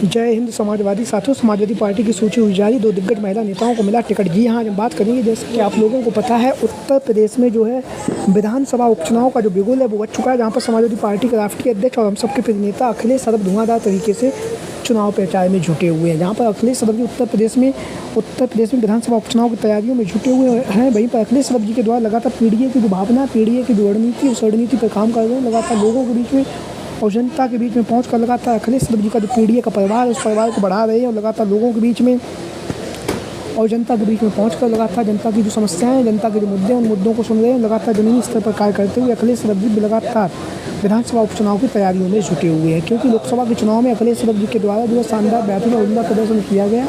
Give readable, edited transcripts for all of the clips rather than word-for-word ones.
जय हिंद समाजवादी साथियों, समाजवादी पार्टी की सूची हुई जारी। 2 दिग्गज महिला नेताओं को मिला टिकट। जी हाँ, हम बात करेंगे जैसे कि आप लोगों को पता है उत्तर प्रदेश में जो है विधानसभा उपचुनाव का जो बिगुल है वो बच चुका है, जहाँ पर समाजवादी पार्टी के राष्ट्रीय अध्यक्ष और हम सबके प्रिय नेता अखिलेश यादव धुआंधार तरीके से चुनाव प्रचार में जुटे हुए हैं। जहाँ पर अखिलेश यादव जी उत्तर प्रदेश में विधानसभा उपचुनाव की तैयारियों में जुटे हुए हैं। वहीं पर अखिलेश यादव जी के द्वारा लगातार पीडीए की जो भावना, पीडीए की जो रणनीति, उस रणनीति पर काम कर रहे हैं। लगातार लोगों के बीच में और जनता के बीच में पहुँच कर लगातार अखिलेश यादव जी का जो पीडीए का परिवार है उस परिवार को बढ़ा रहे हैं और लगातार लोगों के बीच में और जनता के बीच में पहुँच कर लगातार जनता की जो समस्याएं हैं, जनता के जो मुद्दे हैं, उन मुद्दों को सुन रहे हैं। लगातार ज़मीनी स्तर पर कार्य करते हुए अखिलेश यादव जी लगातार विधानसभा उपचुनाव की तैयारियों में जुटे हुए हैं, क्योंकि लोकसभा के चुनाव में अखिलेश यादव जी के द्वारा जो है शानदार बेहतरीन और उम्दा प्रदर्शन किया गया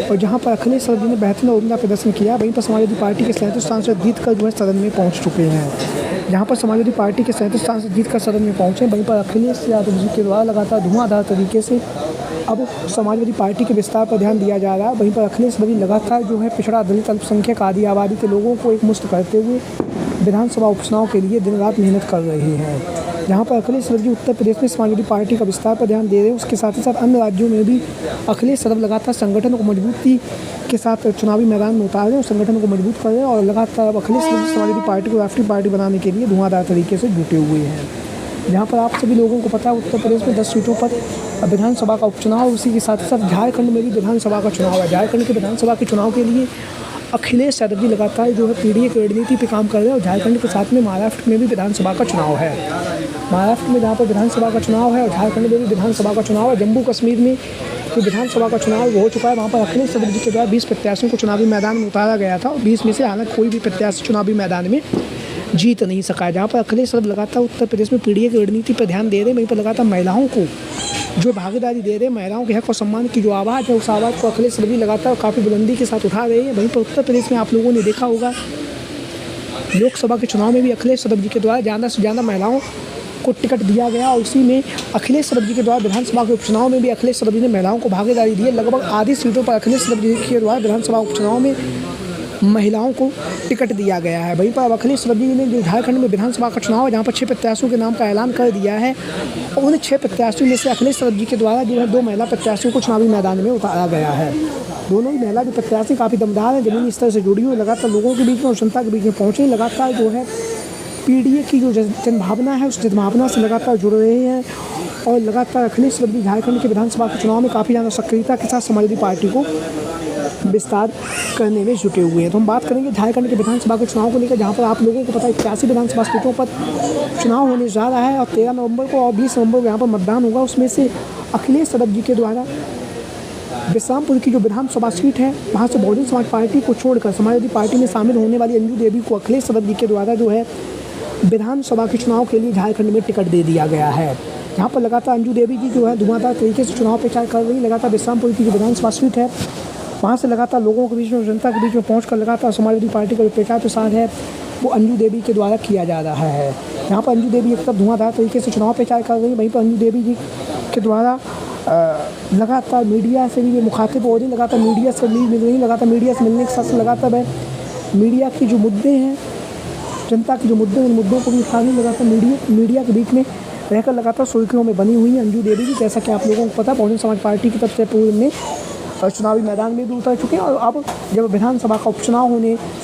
और जहाँ पर अखिलेश यादव जी ने बेहतरीन और उम्दा प्रदर्शन किया, वहीं पर समाजवादी पार्टी के 37 सांसद जीत कर जो है सदन में पहुँच चुके हैं। जहाँ पर समाजवादी पार्टी के 37 सांसद जीत कर सदन में पहुँचे, वहीं पर अखिलेश यादव जी के द्वारा लगातार धुआंधार तरीके से अब समाजवादी पार्टी के विस्तार पर ध्यान दिया जा रहा है। वहीं पर अखिलेश यादव जी लगातार जो है पिछड़ा, दलित, अल्पसंख्यक आदि आबादी के लोगों को एकमुश्त करते हुए विधानसभा उपचुनाव के लिए दिन रात मेहनत कर रहे हैं। जहाँ पर अखिलेश यादव जी उत्तर प्रदेश में समाजवादी पार्टी का विस्तार पर ध्यान दे रहे हैं, उसके साथ ही साथ अन्य राज्यों में भी अखिलेश यादव लगातार संगठन को मजबूती के साथ चुनावी मैदान में उतार रहे हैं और संगठन को मजबूत कर रहे हैं और लगातार अखिलेश यादव समाजवादी पार्टी को राष्ट्रीय पार्टी बनाने के लिए धुआंधार तरीके से जुटे हुए हैं। जहाँ पर आप सभी लोगों को पता है उत्तर प्रदेश में 10 सीटों पर विधानसभा का उपचुनाव, उसी के साथ ही साथ झारखंड में भी विधानसभा का चुनाव है। झारखंड के विधानसभा के चुनाव के लिए अखिलेश यादव जी लगातार जो है पीडीए की रणनीति पे काम कर रहे हैं और झारखंड के साथ में महाराष्ट्र में भी विधानसभा का चुनाव है। महाराष्ट्र में जहाँ पर विधानसभा का चुनाव है और झारखंड में भी विधानसभा का चुनाव है। जम्मू कश्मीर में जो विधानसभा का चुनाव हो चुका है, वहाँ पर अखिलेश यादव जी के द्वारा 20 प्रत्याशियों को चुनावी मैदान में उतारा गया था और 20 में से हालांकि कोई भी प्रत्याशी चुनावी मैदान में जीत नहीं सका है। जहाँ पर अखिलेश यादव लगातार उत्तर प्रदेश में पीडीए की रणनीति पर ध्यान दे रहे हैं, वहीं पर लगातार महिलाओं को जो भागीदारी दे रहे हैं, महिलाओं के हक और सम्मान की जो आवाज़ है उस आवाज़ को अखिलेश यादव लगातार काफ़ी बुलंदी के साथ उठा रहे हैं। वहीं पर उत्तर प्रदेश में आप लोगों ने देखा होगा लोकसभा के चुनाव में भी अखिलेश यादव जी के द्वारा ज़्यादा से ज़्यादा महिलाओं को टिकट दिया गया और उसी में अखिलेश यादव जी के द्वारा विधानसभा के उपचुनाव में भी अखिलेश यादव जी ने महिलाओं को भागीदारी दी है। लगभग आधी सीटों पर अखिलेश यादव जी के द्वारा विधानसभा उपचुनाव में महिलाओं को टिकट दिया गया है। वहीं पर अब अखिलेश यादव जी ने जो झारखंड में विधानसभा का चुनाव है, जहाँ पर 6 प्रत्याशियों के नाम का ऐलान कर दिया है और उन 6 प्रत्याशियों में से अखिलेश यादव जी के द्वारा जो है 2 महिला प्रत्याशियों को चुनावी मैदान में उतारा गया है। दोनों ही महिला जो प्रत्याशी काफ़ी दमदार हैं, ज़मीनी स्तर से जुड़ी हुई, लगातार लोगों के बीच में और जनता के बीच में पहुँचे, लगातार जो है पीडीए की जो जनभावना है उस जनभावना से लगातार जुड़ रहे हैं और लगातार अखिलेश यादव जी झारखंड के विधानसभा के चुनाव में काफ़ी ज़्यादा सक्रियता के साथ समाजवादी पार्टी को विस्तार करने में जुटे हुए हैं। तो हम बात करेंगे झारखंड के विधानसभा के चुनाव को लेकर, जहाँ पर आप लोगों को पता है 81 विधानसभा सीटों पर चुनाव होने जा रहा है और 13 नवंबर को और 20 नवंबर को यहाँ पर मतदान होगा। उसमें से अखिलेश यादव जी के द्वारा बिश्रामपुर की जो विधानसभा सीट है वहाँ से बहुजन समाज पार्टी को छोड़कर समाजवादी पार्टी में शामिल होने वाली अंजू देवी को अखिलेश यादव जी के द्वारा जो है विधानसभा के चुनाव के लिए झारखंड में टिकट दे दिया गया है। जहाँ पर लगातार अंजू देवी जी जो है धुआंधार तरीके से चुनाव प्रचार कर रही, लगातार बिश्रामपुर की जो विधानसभा सीट है वहाँ से लगातार लोगों के बीच में, जनता के बीच में पहुँच कर लगातार समाजवादी पार्टी का जो प्रचार प्रसार है वो अंजू देवी के द्वारा किया जा रहा है। यहाँ पर अंजू देवी एक तरफ धुआंधार तरीके से चुनाव प्रचार कर रही, वहीं पर अंजू देवी जी के द्वारा लगातार मीडिया से भी मुखातिब हो रही, लगातार मीडिया से लीड मिल रही, लगातार मीडिया से मिलने के साथ लगातार मीडिया की जो मुद्दे हैं, जनता के जो मुद्दे हैं, उन मुद्दों को भी उठा रही, लगातार मीडिया के बीच में रहकर लगातार सुर्खियों में बनी हुई है अंजू देवी जी। जैसा कि आप लोगों को पता है बहुजन समाज पार्टी की तरफ से पूर्व में चुनावी मैदान में भी उतर चुके हैं और अब जब विधानसभा का उपचुनाव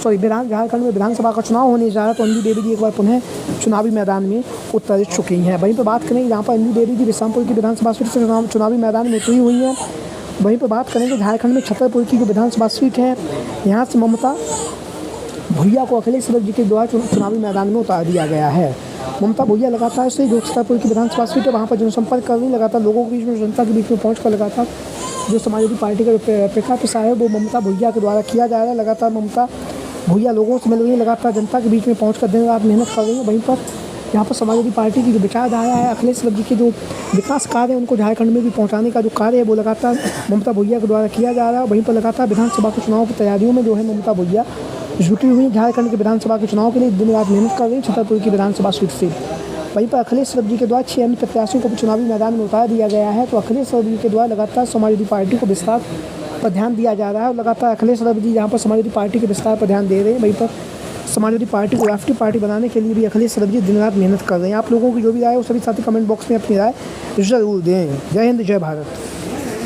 झारखंड में विधानसभा का चुनाव होने जा रहा है तो अंजू देवी जी एक बार पुनः चुनावी मैदान में उतर चुकी हैं। वहीं पर बात करेंगे जहाँ पर अंजू देवी जी बिश्रामपुर की विधानसभा सीट से चुनावी मैदान में उतरी हुई हैं। वहीं पर बात करेंगे झारखंड में छतरपुर की जो विधानसभा सीट है, यहाँ से ममता भुइया को अखिलेश यादव जी के द्वारा चुनावी मैदान में उतार दिया गया है। ममता भुइया लगातार से जो छतरपुर की विधानसभा सीट है वहाँ पर जनसंपर्क कर रही, लगातार लोगों के बीच में, जनता के बीच में पहुँच कर लगातार जो समाजवादी पार्टी का प्रचार प्रसार है वो ममता भुइया के द्वारा किया जा रहा है। लगातार ममता भुइया लोगों से मिल रही है, लगातार जनता के बीच में पहुँच कर दिन रात मेहनत कर रही है। वहीं पर यहाँ पर समाजवादी पार्टी की जो विचारधारा है, अखिलेश यादव जी के जो विकास कार्य है उनको झारखंड में भी पहुँचाने का जो कार्य है वो लगातार ममता भुइया के द्वारा किया जा रहा है। वहीं पर लगातार विधानसभा के चुनाव की तैयारियों में जो है ममता भुइया जुटी हुई झारखंड के विधानसभा के चुनाव के लिए दिन रात मेहनत कर रही छतरपुर की विधानसभा सीट से। वहीं पर अखिलेश यादव जी के द्वारा 6 अन्य प्रत्याशियों को चुनावी मैदान में उतार दिया गया है। तो अखिलेश यादव जी के द्वारा लगातार समाजवादी पार्टी को विस्तार पर ध्यान दिया जा रहा है और लगातार अखिलेश यादव जी यहाँ पर समाजवादी पार्टी के विस्तार पर ध्यान दे रहे हैं। वहीं पर समाजवादी पार्टी को राष्ट्रीय पार्टी बनाने के लिए भी अखिलेश यादव जी दिन रात मेहनत कर रहे हैं। आप लोगों की जो भी राय है वो सभी साथी कमेंट बॉक्स में अपनी राय ज़रूर दें। जय हिंद, जय भारत।